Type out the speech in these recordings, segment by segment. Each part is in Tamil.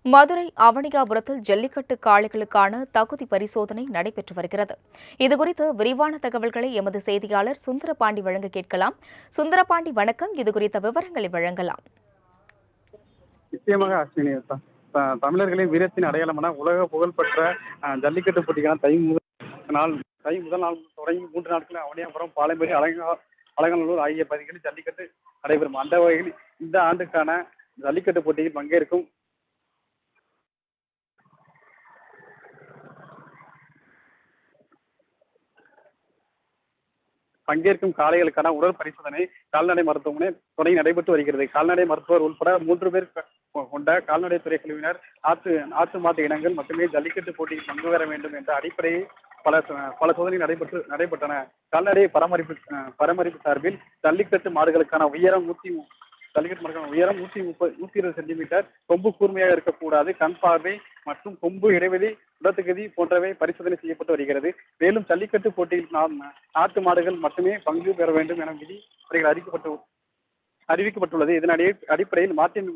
மதுரை அவனியாபுரத்தில் ஜல்லிக்கட்டு காளைகளுக்கான தகுதி பரிசோதனை நடைபெற்று வருகிறது. இதுகுறித்து விரிவான தகவல்களை எமது செய்தியாளர் சுந்தரபாண்டி வழங்க கேட்கலாம். சுந்தரபாண்டி, வணக்கம். இதுகுறித்த விவரங்களை வழங்கலாம். நிச்சயமாக அஸ்வினி, தமிழர்களின் வீரத்தின் அடையாளமான உலக புகழ்பெற்ற ஜல்லிக்கட்டு போட்டிக்கான தை முதல் நாள் தொடங்கி 3 நாட்கள் அவனியாபுரம், பாலமேடு, அலங்காநல்லூர் ஆகிய பகுதிகளில் ஜல்லிக்கட்டு நடைபெறும். அந்த வகையில் இந்த ஆண்டுக்கான ஜல்லிக்கட்டு போட்டியில் பங்கேற்கும் காளைகளுக்கான உடல் பரிசோதனை கால்நடை மருத்துவமனை தொடங்கி நடைபெற்று வருகிறது. கால்நடை மருத்துவர் உட்பட 3 பேர் கொண்ட கால்நடைத்துறை குழுவினர் ஆட்டு மாட்டு இனங்கள் மட்டுமே ஜல்லிக்கட்டு போட்டியில் பங்கு பெற வேண்டும் என்ற அடிப்படையில் பல சோதனை நடைபெற்றன. கால்நடை பராமரிப்பு சார்பில் ஜல்லிக்கட்டு மாடுகளுக்கான உயரம் 120 சென்டிமீட்டர், கொம்பு கூர்மையாக இருக்கக்கூடாது, கண் பார்வை மற்றும் கொம்பு இடைவெளி, உடற்தகுதி போன்றவை பரிசோதனை செய்யப்பட்டு வருகிறது. மேலும் ஜல்லிக்கட்டு போட்டியில் நாட்டு மாடுகள் மட்டுமே பங்கு பெற வேண்டும் என விதிமுறைகள் அறிவிக்கப்பட்டுள்ளது. இதன் அடிப்படையில் மாட்டின்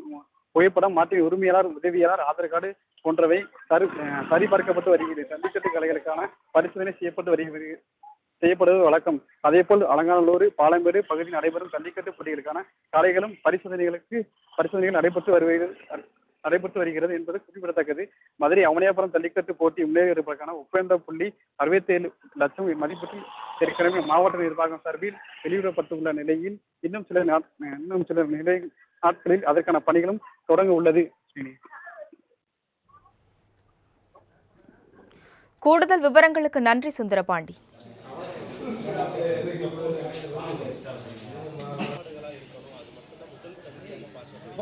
புகைப்படம், மாட்டின் உரிமையாளர், உதவியாளர், ஆதார் கார்டு போன்றவை சரிபார்க்கப்பட்டு வருகிறது. ஜல்லிக்கட்டு கலைகளுக்கான பரிசோதனை செய்யப்படுவது வழக்கம். அதேபோல் அலங்காநல்லூர், பாலமேடு பகுதியில் நடைபெறும் ஜல்லிக்கட்டு போட்டிகளுக்கான காளைகளும் பரிசோதனைகள் நடைபெற்று வருகிறது என்பது குறிப்பிடத்தக்கது. மதுரை அவனியாபுரம் ஜல்லிக்கட்டு போட்டி முன்னேறுவதற்கான ஒப்பந்த புள்ளி 67 லட்சம் மதிப்பீட்டில் ஏற்கனவே மாவட்ட நிர்வாகம் சார்பில் வெளியிடப்பட்டுள்ள நிலையில் இன்னும் சில நாட்களில் அதற்கான பணிகளும் தொடங்க உள்ளது. கூடுதல் விவரங்களுக்கு நன்றி சுந்தரபாண்டி.